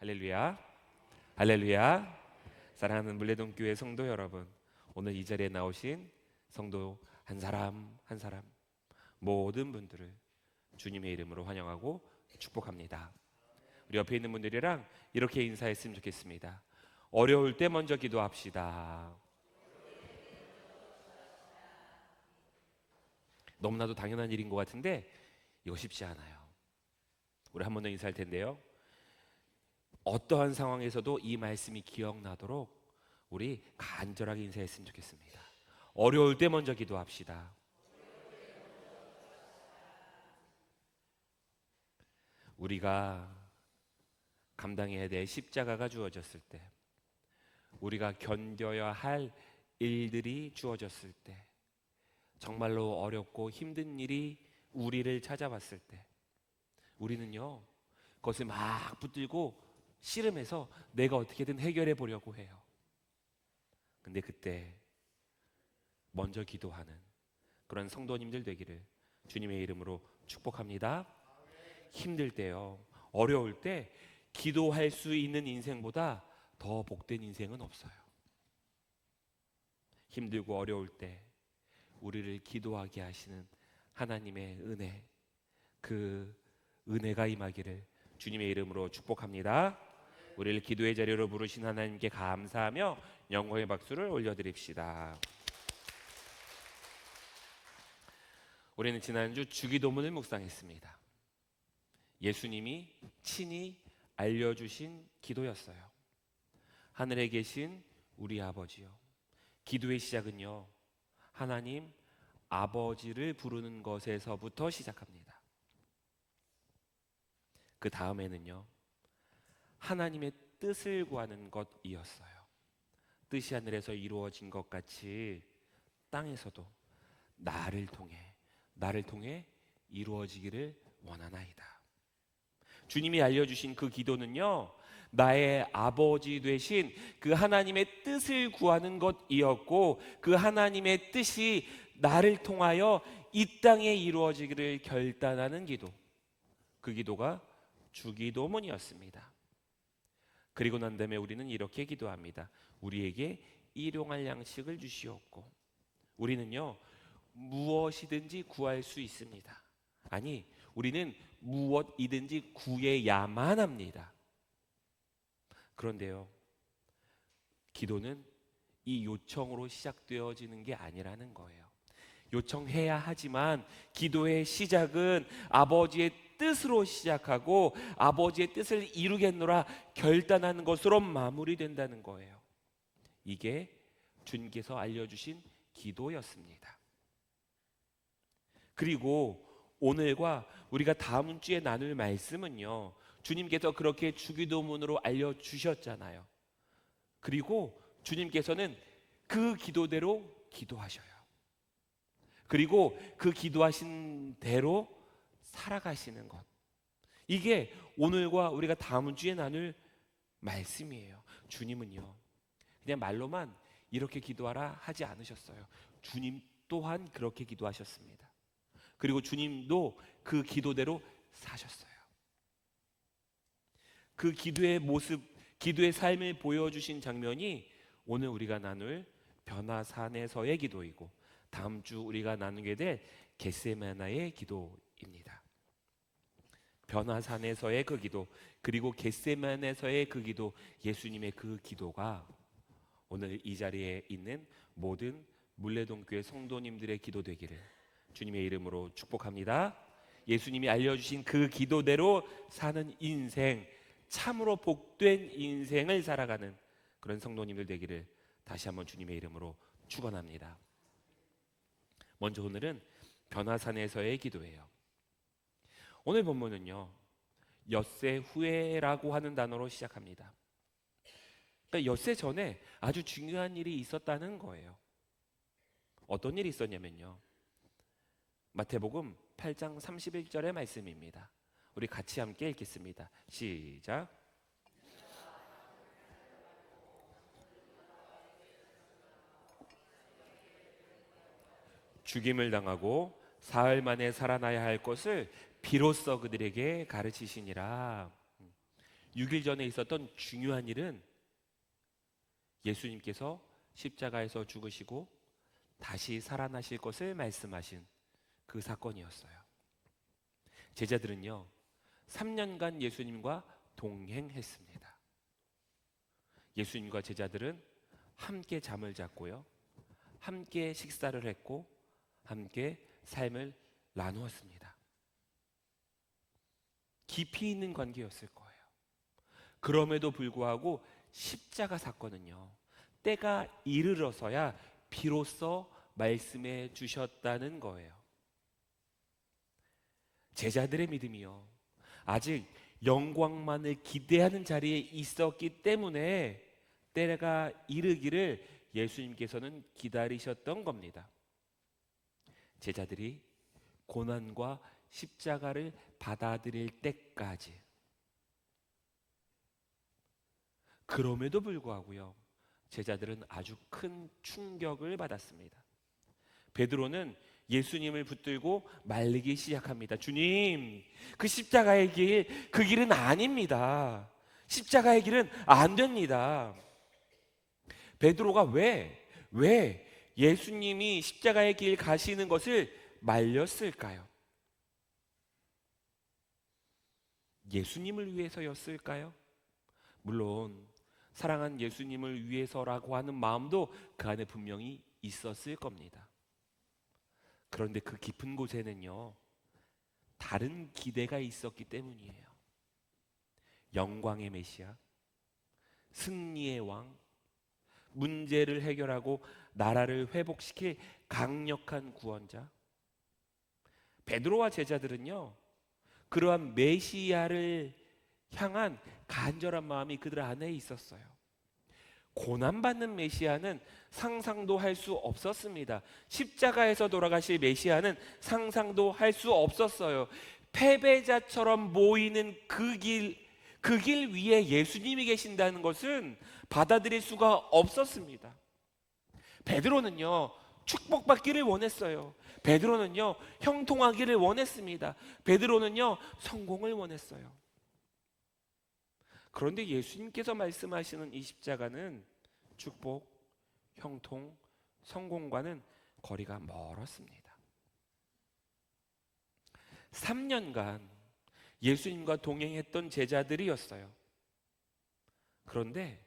할렐루야, 할렐루야. 사랑하는 물레동교회 성도 여러분, 오늘 이 자리에 나오신 성도 한 사람 한 사람 모든 분들을 주님의 이름으로 환영하고 축복합니다. 우리 옆에 있는 분들이랑 이렇게 인사했으면 좋겠습니다. 어려울 때 먼저 기도합시다. 너무나도 당연한 일인 것 같은데 이거 쉽지 않아요. 우리 한 번 더 인사할 텐데요, 어떠한 상황에서도 이 말씀이 기억나도록 우리 간절하게 인사했으면 좋겠습니다. 어려울 때 먼저 기도합시다. 우리가 감당해야 될 십자가가 주어졌을 때, 우리가 견뎌야 할 일들이 주어졌을 때, 정말로 어렵고 힘든 일이 우리를 찾아왔을 때, 우리는요 그것을 막 붙들고 씨름해서 내가 어떻게든 해결해 보려고 해요. 근데 그때 먼저 기도하는 그런 성도님들 되기를 주님의 이름으로 축복합니다. 힘들 때요, 어려울 때 기도할 수 있는 인생보다 더 복된 인생은 없어요. 힘들고 어려울 때 우리를 기도하게 하시는 하나님의 은혜, 그 은혜가 임하기를 주님의 이름으로 축복합니다. 우리를 기도의 자리로 부르신 하나님께 감사하며 영광의 박수를 올려드립시다. 우리는 지난주 주기도문을 묵상했습니다. 예수님이 친히 알려주신 기도였어요. 하늘에 계신 우리 아버지요. 기도의 시작은요, 하나님 아버지를 부르는 것에서부터 시작합니다. 그 다음에는요, 하나님의 뜻을 구하는 것이었어요. 뜻이 하늘에서 이루어진 것 같이 땅에서도 나를 통해 이루어지기를 원하나이다. 주님이 알려주신 그 기도는요, 나의 아버지 되신 그 하나님의 뜻을 구하는 것이었고, 그 하나님의 뜻이 나를 통하여 이 땅에 이루어지기를 결단하는 기도, 그 기도가 주기도문이었습니다. 그리고 난 다음에 우리는 이렇게 기도합니다. 우리에게 일용할 양식을 주시옵고. 우리는요 무엇이든지 구할 수 있습니다. 아니, 우리는 무엇이든지 구해야만 합니다. 그런데요, 기도는 이 요청으로 시작되어지는 게 아니라는 거예요. 요청해야 하지만 기도의 시작은 아버지의 뜻으로 시작하고 아버지의 뜻을 이루겠노라 결단하는 것으로 마무리된다는 거예요. 이게 주님께서 알려주신 기도였습니다. 그리고 오늘과 우리가 다음 주에 나눌 말씀은요, 주님께서 그렇게 주기도문으로 알려주셨잖아요. 그리고 주님께서는 그 기도대로 기도하셔요. 그리고 그 기도하신 대로 살아가시는 것, 이게 오늘과 우리가 다음 주에 나눌 말씀이에요. 주님은요 그냥 말로만 이렇게 기도하라 하지 않으셨어요. 주님 또한 그렇게 기도하셨습니다. 그리고 주님도 그 기도대로 사셨어요. 그 기도의 모습, 기도의 삶을 보여주신 장면이 오늘 우리가 나눌 변화산에서의 기도이고, 다음 주 우리가 나누게 될 겟세마나의 기도입니다. 변화산에서의 그 기도, 그리고 겟세마네에서의 그 기도, 예수님의 그 기도가 오늘 이 자리에 있는 모든 물레동교회 성도님들의 기도 되기를 주님의 이름으로 축복합니다. 예수님이 알려주신 그 기도대로 사는 인생, 참으로 복된 인생을 살아가는 그런 성도님들 되기를 다시 한번 주님의 이름으로 축원합니다. 먼저 오늘은 변화산에서의 기도예요. 오늘 본문은요, 엿새 후에라고 하는 단어로 시작합니다. 그러니까 엿새 전에 아주 중요한 일이 있었다는 거예요. 어떤 일이 있었냐면요, 마태복음 8장 31절의 말씀입니다. 우리 같이 함께 읽겠습니다. 시작. 죽임을 당하고 사흘 만에 살아나야 할 것을 비로소 그들에게 가르치시니라. 6일 전에 있었던 중요한 일은 예수님께서 십자가에서 죽으시고 다시 살아나실 것을 말씀하신 그 사건이었어요. 제자들은요, 3년간 예수님과 동행했습니다. 예수님과 제자들은 함께 잠을 잤고요, 함께 식사를 했고, 함께 삶을 나누었습니다. 깊이 있는 관계였을 거예요. 그럼에도 불구하고 십자가 사건은요, 때가 이르러서야 비로소 말씀해 주셨다는 거예요. 제자들의 믿음이요, 아직 영광만을 기대하는 자리에 있었기 때문에 때가 이르기를 예수님께서는 기다리셨던 겁니다. 제자들이 고난과 십자가를 받아들일 때까지. 그럼에도 불구하고요, 제자들은 아주 큰 충격을 받았습니다. 베드로는 예수님을 붙들고 말리기 시작합니다. 주님, 그 십자가의 길, 그 길은 아닙니다. 십자가의 길은 안 됩니다. 베드로가 왜 예수님이 십자가의 길 가시는 것을 말렸을까요? 예수님을 위해서였을까요? 물론 사랑한 예수님을 위해서라고 하는 마음도 그 안에 분명히 있었을 겁니다. 그런데 그 깊은 곳에는요, 다른 기대가 있었기 때문이에요. 영광의 메시아, 승리의 왕, 문제를 해결하고 나라를 회복시킬 강력한 구원자. 베드로와 제자들은요, 그러한 메시아를 향한 간절한 마음이 그들 안에 있었어요. 고난받는 메시아는 상상도 할 수 없었습니다. 십자가에서 돌아가실 메시아는 상상도 할 수 없었어요. 패배자처럼 모이는 그 길 위에 예수님이 계신다는 것은 받아들일 수가 없었습니다. 베드로는요, 축복받기를 원했어요. 베드로는요, 형통하기를 원했습니다. 베드로는요, 성공을 원했어요. 그런데 예수님께서 말씀하시는 이 십자가는 축복, 형통, 성공과는 거리가 멀었습니다. 3년간 예수님과 동행했던 제자들이었어요. 그런데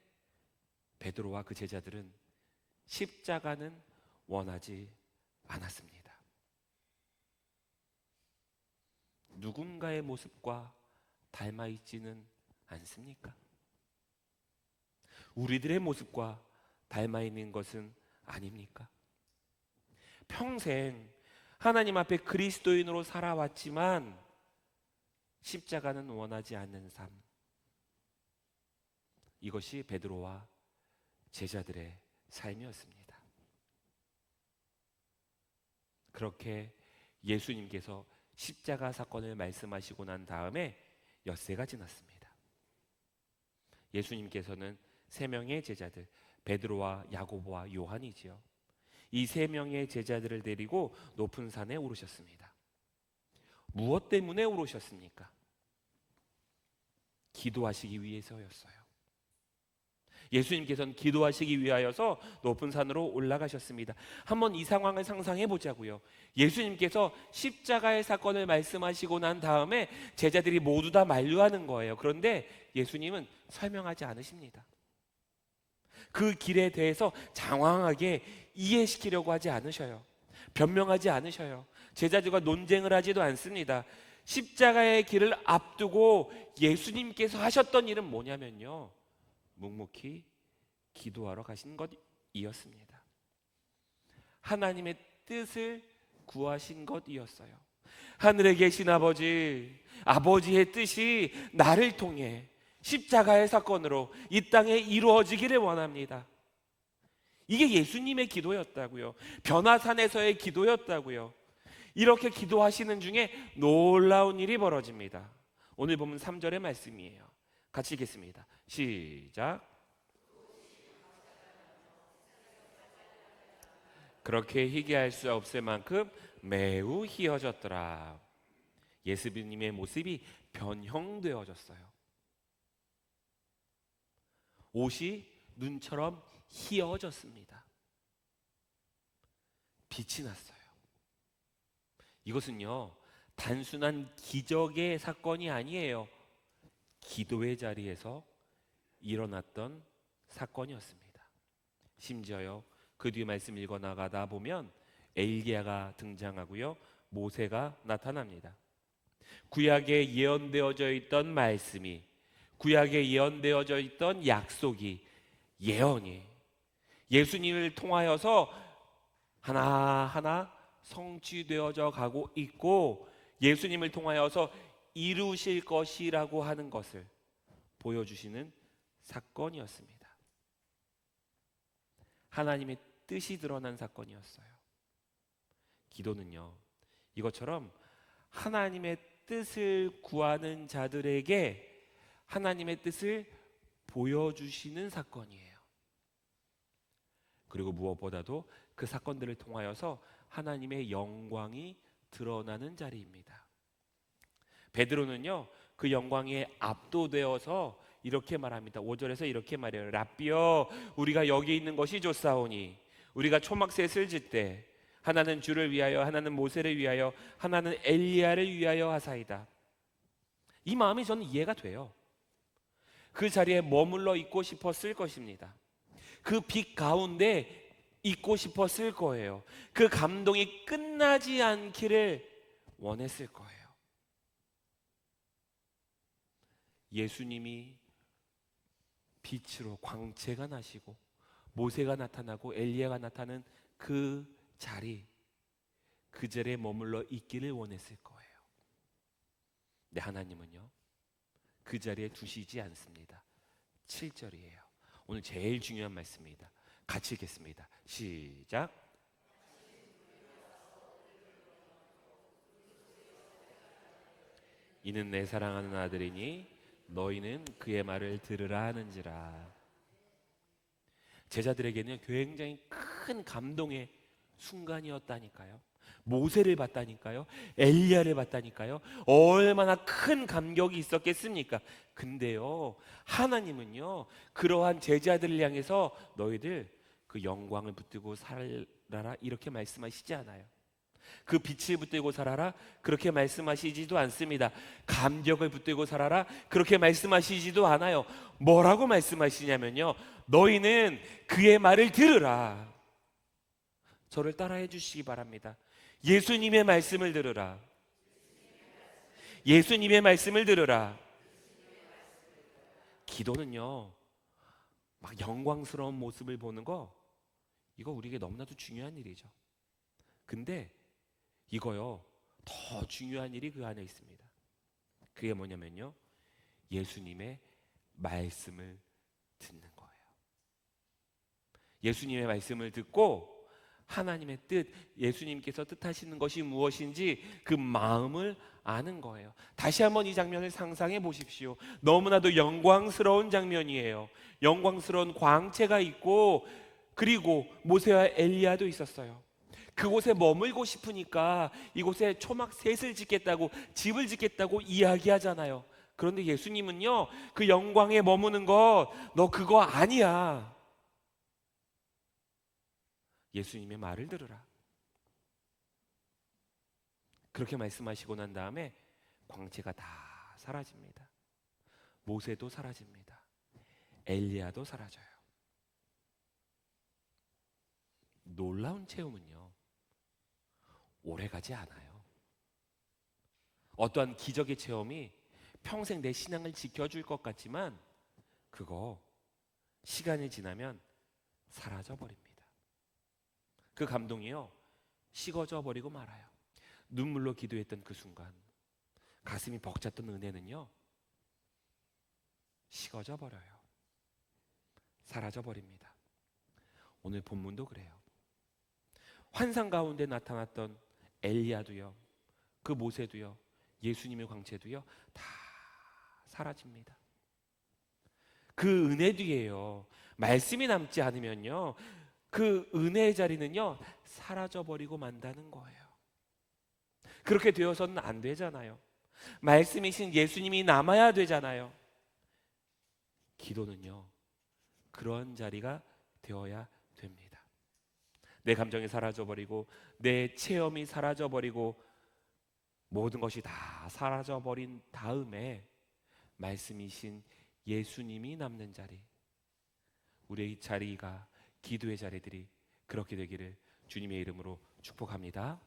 베드로와 그 제자들은 십자가는 원하지 않았습니다. 누군가의 모습과 닮아 있지는 않습니까? 우리들의 모습과 닮아 있는 것은 아닙니까? 평생 하나님 앞에 그리스도인으로 살아왔지만 십자가는 원하지 않는 삶. 이것이 베드로와 제자들의 삶이었습니다. 그렇게 예수님께서 십자가 사건을 말씀하시고 난 다음에 엿새가 지났습니다. 예수님께서는 세 명의 제자들, 베드로와 야고보와 요한이지요, 이 세 명의 제자들을 데리고 높은 산에 오르셨습니다. 무엇 때문에 오르셨습니까? 기도하시기 위해서였어요. 예수님께서는 기도하시기 위하여서 높은 산으로 올라가셨습니다. 한번 이 상황을 상상해 보자고요. 예수님께서 십자가의 사건을 말씀하시고 난 다음에 제자들이 모두 다 만류하는 거예요. 그런데 예수님은 설명하지 않으십니다. 그 길에 대해서 장황하게 이해시키려고 하지 않으셔요. 변명하지 않으셔요. 제자들과 논쟁을 하지도 않습니다. 십자가의 길을 앞두고 예수님께서 하셨던 일은 뭐냐면요, 묵묵히 기도하러 가신 것이었습니다. 하나님의 뜻을 구하신 것이었어요. 하늘에 계신 아버지, 아버지의 뜻이 나를 통해 십자가의 사건으로 이 땅에 이루어지기를 원합니다. 이게 예수님의 기도였다고요. 변화산에서의 기도였다고요. 이렇게 기도하시는 중에 놀라운 일이 벌어집니다. 오늘 보면 3절의 말씀이에요. 같이 읽겠습니다. 시작. 그렇게 희귀할 수 없을 만큼 매우 희어졌더라. 예수님의 모습이 변형되어졌어요. 옷이 눈처럼 희어졌습니다. 빛이 났어요. 이것은요, 단순한 기적의 사건이 아니에요. 기도의 자리에서 일어났던 사건이었습니다. 심지어요, 그 뒤에 말씀 읽어 나가다 보면 엘리야가 등장하고요, 모세가 나타납니다. 구약에 예언되어져 있던 말씀이, 구약에 예언되어져 있던 약속이, 예언이 예수님을 통하여서 하나하나 성취되어져 가고 있고, 예수님을 통하여서 이루실 것이라고 하는 것을 보여주시는 사건이었습니다. 하나님의 뜻이 드러난 사건이었어요. 기도는요, 이것처럼 하나님의 뜻을 구하는 자들에게 하나님의 뜻을 보여주시는 사건이에요. 그리고 무엇보다도 그 사건들을 통하여서 하나님의 영광이 드러나는 자리입니다. 베드로는요, 그 영광에 압도되어서 이렇게 말합니다. 5절에서 이렇게 말해요. 랍비여, 우리가 여기 있는 것이 좋사오니 우리가 초막셋을 짓되 하나는 주를 위하여, 하나는 모세를 위하여, 하나는 엘리야를 위하여 하사이다. 이 마음이 저는 이해가 돼요. 그 자리에 머물러 있고 싶었을 것입니다. 그 빛 가운데 있고 싶었을 거예요. 그 감동이 끝나지 않기를 원했을 거예요. 예수님이 빛으로 광채가 나시고 모세가 나타나고 엘리야가 나타나는 그 자리, 그 자리에 머물러 있기를 원했을 거예요. 근데 하나님은요, 그 자리에 두시지 않습니다. 7절이에요. 오늘 제일 중요한 말씀입니다. 같이 읽겠습니다. 시작. 이는 내 사랑하는 아들이니 너희는 그의 말을 들으라 하는지라. 제자들에게는 굉장히 큰 감동의 순간이었다니까요. 모세를 봤다니까요. 엘리야를 봤다니까요. 얼마나 큰 감격이 있었겠습니까? 근데요, 하나님은요, 그러한 제자들을 향해서 너희들 그 영광을 붙들고 살아라 이렇게 말씀하시지 않아요. 그 빛을 붙들고 살아라 그렇게 말씀하시지도 않습니다. 감격을 붙들고 살아라 그렇게 말씀하시지도 않아요. 뭐라고 말씀하시냐면요, 너희는 그의 말을 들으라. 저를 따라해 주시기 바랍니다. 예수님의 말씀을 들으라. 예수님의 말씀을 들으라. 기도는요, 막 영광스러운 모습을 보는 거, 이거 우리에게 너무나도 중요한 일이죠. 근데 이거요, 더 중요한 일이 그 안에 있습니다. 그게 뭐냐면요, 예수님의 말씀을 듣는 거예요. 예수님의 말씀을 듣고 하나님의 뜻, 예수님께서 뜻하시는 것이 무엇인지 그 마음을 아는 거예요. 다시 한번 이 장면을 상상해 보십시오. 너무나도 영광스러운 장면이에요. 영광스러운 광채가 있고, 그리고 모세와 엘리야도 있었어요. 그곳에 머물고 싶으니까 이곳에 초막셋을 짓겠다고, 집을 짓겠다고 이야기하잖아요. 그런데 예수님은요, 그 영광에 머무는 것, 너 그거 아니야. 예수님의 말을 들으라. 그렇게 말씀하시고 난 다음에 광채가 다 사라집니다. 모세도 사라집니다. 엘리야도 사라져요. 놀라운 체험은요, 오래가지 않아요. 어떠한 기적의 체험이 평생 내 신앙을 지켜줄 것 같지만 그거 시간이 지나면 사라져 버립니다. 그 감동이요, 식어져 버리고 말아요. 눈물로 기도했던 그 순간 가슴이 벅찼던 은혜는요, 식어져 버려요. 사라져 버립니다. 오늘 본문도 그래요. 환상 가운데 나타났던 엘리야도요, 그 모세도요, 예수님의 광채도요, 다 사라집니다. 그 은혜 뒤에요, 말씀이 남지 않으면요, 그 은혜의 자리는요, 사라져 버리고 만다는 거예요. 그렇게 되어서는 안 되잖아요. 말씀이신 예수님이 남아야 되잖아요. 기도는요, 그런 자리가 되어야 됩니다. 내 감정이 사라져버리고 내 체험이 사라져버리고 모든 것이 다 사라져버린 다음에 말씀이신 예수님이 남는 자리, 우리의 자리가, 기도의 자리들이 그렇게 되기를 주님의 이름으로 축복합니다.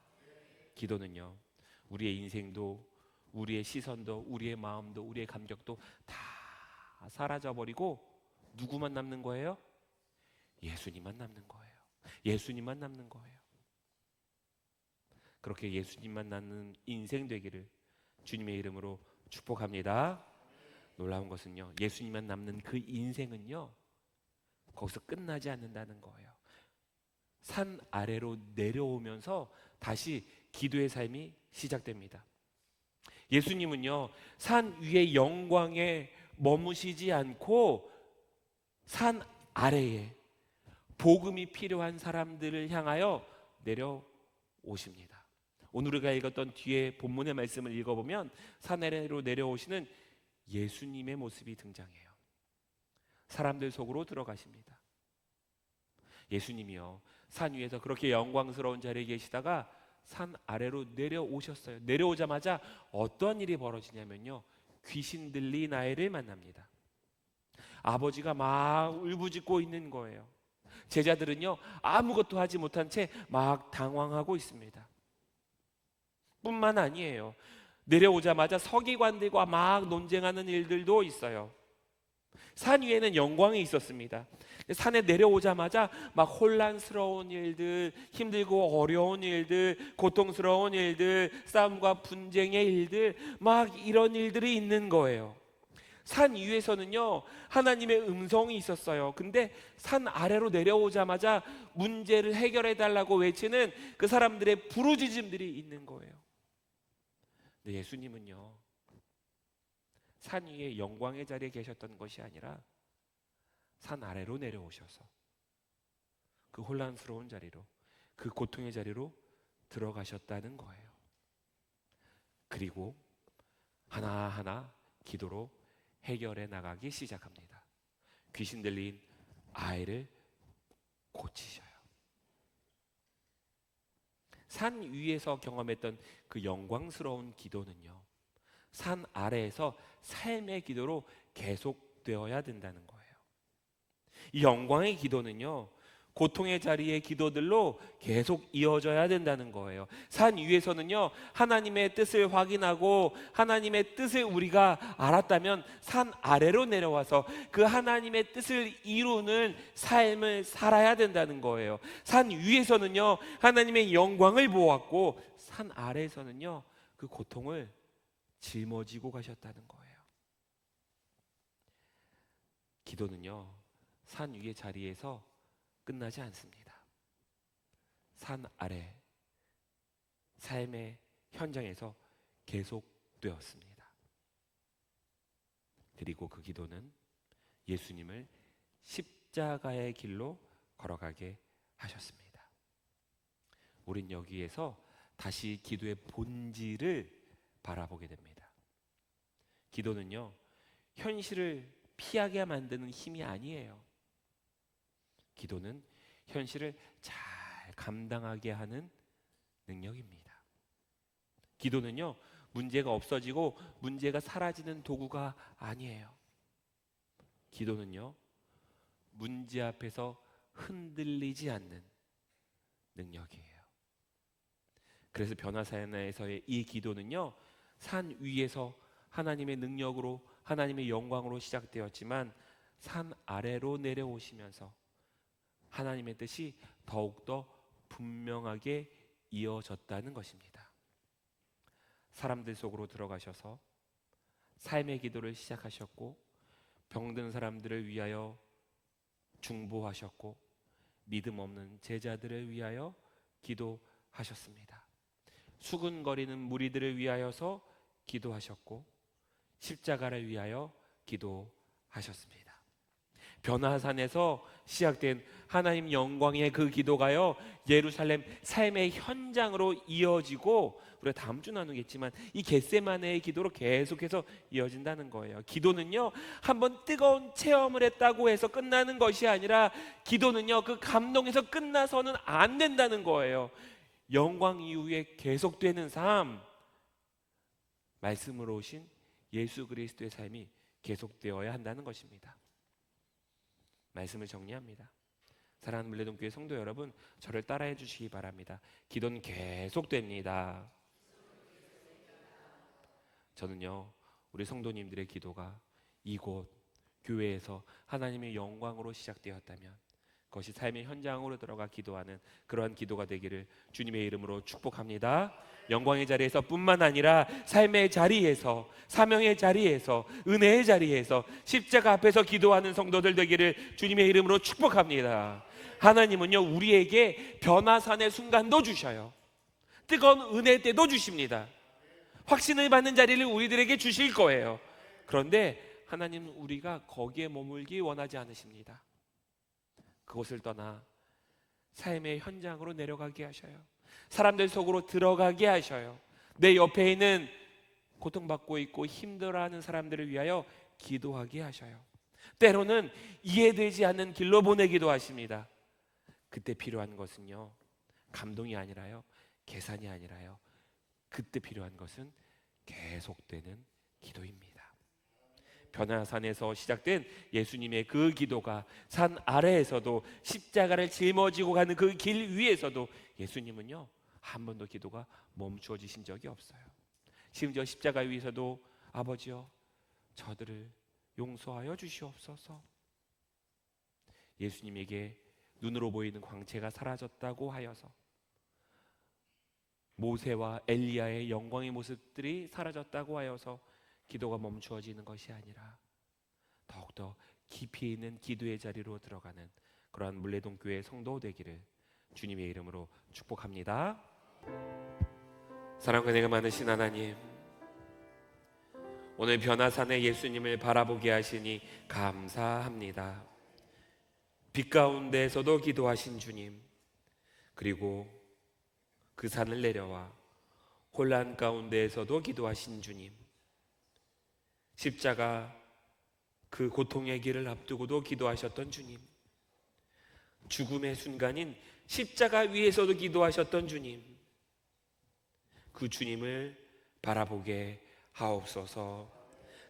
기도는요, 우리의 인생도, 우리의 시선도, 우리의 마음도, 우리의 감격도 다 사라져버리고 누구만 남는 거예요? 예수님만 남는 거예요. 예수님만 남는 거예요. 그렇게 예수님만 남는 인생 되기를 주님의 이름으로 축복합니다. 놀라운 것은요, 예수님만 남는 그 인생은요, 거기서 끝나지 않는다는 거예요. 산 아래로 내려오면서 다시 기도의 삶이 시작됩니다. 예수님은요, 산 위의 영광에 머무시지 않고 산 아래에 복음이 필요한 사람들을 향하여 내려오십니다. 오늘 우리가 읽었던 뒤에 본문의 말씀을 읽어보면 산 아래로 내려오시는 예수님의 모습이 등장해요. 사람들 속으로 들어가십니다. 예수님이요, 산 위에서 그렇게 영광스러운 자리에 계시다가 산 아래로 내려오셨어요. 내려오자마자 어떤 일이 벌어지냐면요, 귀신 들린 아이를 만납니다. 아버지가 막 울부짖고 있는 거예요. 제자들은요, 아무것도 하지 못한 채 막 당황하고 있습니다. 뿐만 아니에요, 내려오자마자 서기관들과 막 논쟁하는 일들도 있어요. 산 위에는 영광이 있었습니다. 산에 내려오자마자 막 혼란스러운 일들, 힘들고 어려운 일들, 고통스러운 일들, 싸움과 분쟁의 일들, 막 이런 일들이 있는 거예요. 산 위에서는요, 하나님의 음성이 있었어요. 근데 산 아래로 내려오자마자 문제를 해결해 달라고 외치는 그 사람들의 부르짖음들이 있는 거예요. 근데 예수님은요, 산 위에 영광의 자리에 계셨던 것이 아니라 산 아래로 내려오셔서 그 혼란스러운 자리로, 그 고통의 자리로 들어가셨다는 거예요. 그리고 하나하나 기도로 해결해 나가기 시작합니다. 귀신 들린 아이를 고치셔요. 산 위에서 경험했던 그 영광스러운 기도는요, 산 아래에서 삶의 기도로 계속되어야 된다는 거예요. 이 영광의 기도는요, 고통의 자리의 기도들로 계속 이어져야 된다는 거예요. 산 위에서는요, 하나님의 뜻을 확인하고 하나님의 뜻을 우리가 알았다면 산 아래로 내려와서 그 하나님의 뜻을 이루는 삶을 살아야 된다는 거예요. 산 위에서는요, 하나님의 영광을 보았고 산 아래에서는요, 그 고통을 짊어지고 가셨다는 거예요. 기도는요, 산 위의 자리에서 끝나지 않습니다. 산 아래 삶의 현장에서 계속되었습니다. 그리고 그 기도는 예수님을 십자가의 길로 걸어가게 하셨습니다. 우린 여기에서 다시 기도의 본질을 바라보게 됩니다. 기도는요, 현실을 피하게 만드는 힘이 아니에요. 기도는 현실을 잘 감당하게 하는 능력입니다. 기도는요, 문제가 없어지고 문제가 사라지는 도구가 아니에요. 기도는요, 문제 앞에서 흔들리지 않는 능력이에요. 그래서 변화사역에서의 이 기도는요, 산 위에서 하나님의 능력으로, 하나님의 영광으로 시작되었지만 산 아래로 내려오시면서 하나님의 뜻이 더욱더 분명하게 이어졌다는 것입니다. 사람들 속으로 들어가셔서 삶의 기도를 시작하셨고, 병든 사람들을 위하여 중보하셨고, 믿음 없는 제자들을 위하여 기도하셨습니다. 수군거리는 무리들을 위하여서 기도하셨고, 십자가를 위하여 기도하셨습니다. 변화산에서 시작된 하나님 영광의 그 기도가요, 예루살렘 삶의 현장으로 이어지고, 우리가 다음 주 나누겠지만 이 겟세마네의 기도로 계속해서 이어진다는 거예요. 기도는요, 한번 뜨거운 체험을 했다고 해서 끝나는 것이 아니라, 기도는요, 그 감동에서 끝나서는 안 된다는 거예요. 영광 이후에 계속되는 삶, 말씀으로 오신 예수 그리스도의 삶이 계속되어야 한다는 것입니다. 말씀을 정리합니다. 사랑하는 물레동교회 성도 여러분, 저를 따라해 주시기 바랍니다. 기도는 계속됩니다. 저는요, 우리 성도님들의 기도가 이곳 교회에서 하나님의 영광으로 시작되었다면 그것이 삶의 현장으로 들어가 기도하는 그러한 기도가 되기를 주님의 이름으로 축복합니다. 영광의 자리에서 뿐만 아니라 삶의 자리에서, 사명의 자리에서, 은혜의 자리에서, 십자가 앞에서 기도하는 성도들 되기를 주님의 이름으로 축복합니다. 하나님은요, 우리에게 변화산의 순간도 주셔요. 뜨거운 은혜 때도 주십니다. 확신을 받는 자리를 우리들에게 주실 거예요. 그런데 하나님은 우리가 거기에 머물기 원하지 않으십니다. 그곳을 떠나 삶의 현장으로 내려가게 하셔요. 사람들 속으로 들어가게 하셔요. 내 옆에 있는 고통받고 있고 힘들어하는 사람들을 위하여 기도하게 하셔요. 때로는 이해되지 않는 길로 보내기도 하십니다. 그때 필요한 것은요, 감동이 아니라요, 계산이 아니라요, 그때 필요한 것은 계속되는 기도입니다. 변화산에서 시작된 예수님의 그 기도가 산 아래에서도, 십자가를 짊어지고 가는 그 길 위에서도 예수님은요, 한 번도 기도가 멈추어지신 적이 없어요. 심지어 십자가 위에서도 아버지여, 저들을 용서하여 주시옵소서. 예수님에게 눈으로 보이는 광채가 사라졌다고 하여서, 모세와 엘리야의 영광의 모습들이 사라졌다고 하여서 기도가 멈추어지는 것이 아니라 더욱더 깊이 있는 기도의 자리로 들어가는 그러한 물레동교회 성도 되기를 주님의 이름으로 축복합니다. 사랑과 은혜가 많으신 하나님, 오늘 변화산의 예수님을 바라보게 하시니 감사합니다. 빛 가운데에서도 기도하신 주님, 그리고 그 산을 내려와 혼란 가운데에서도 기도하신 주님, 십자가 그 고통의 길을 앞두고도 기도하셨던 주님, 죽음의 순간인 십자가 위에서도 기도하셨던 주님, 그 주님을 바라보게 하옵소서.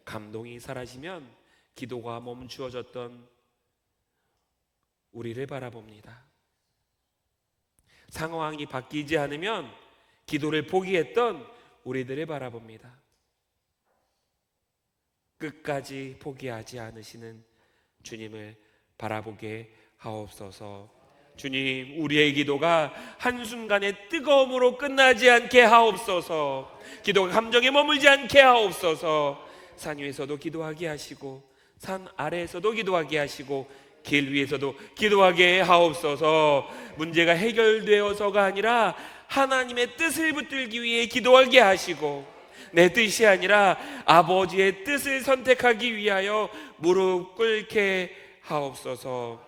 감동이 사라지면 기도가 멈추어졌던 우리를 바라봅니다. 상황이 바뀌지 않으면 기도를 포기했던 우리들을 바라봅니다. 끝까지 포기하지 않으시는 주님을 바라보게 하옵소서. 주님, 우리의 기도가 한순간의 뜨거움으로 끝나지 않게 하옵소서. 기도가 감정에 머물지 않게 하옵소서. 산 위에서도 기도하게 하시고, 산 아래에서도 기도하게 하시고, 길 위에서도 기도하게 하옵소서. 문제가 해결되어서가 아니라 하나님의 뜻을 붙들기 위해 기도하게 하시고, 내 뜻이 아니라 아버지의 뜻을 선택하기 위하여 무릎 꿇게 하옵소서.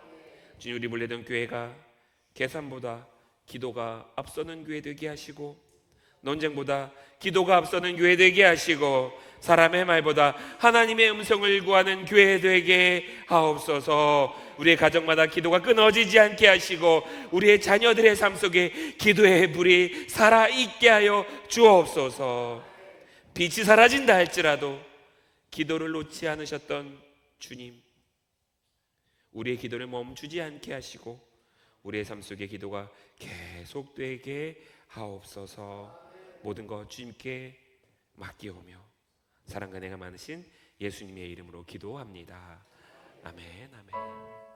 주님, 우리 물레동교회가 계산보다 기도가 앞서는 교회 되게 하시고, 논쟁보다 기도가 앞서는 교회 되게 하시고, 사람의 말보다 하나님의 음성을 구하는 교회 되게 하옵소서. 우리의 가정마다 기도가 끊어지지 않게 하시고, 우리의 자녀들의 삶 속에 기도의 불이 살아있게 하여 주옵소서. 빛이 사라진다 할지라도 기도를 놓지 않으셨던 주님, 우리의 기도를 멈추지 않게 하시고 우리의 삶 속에 기도가 계속되게 하옵소서. 모든 것 주님께 맡기오며 사랑과 은혜가 많으신 예수님의 이름으로 기도합니다. 아멘, 아멘.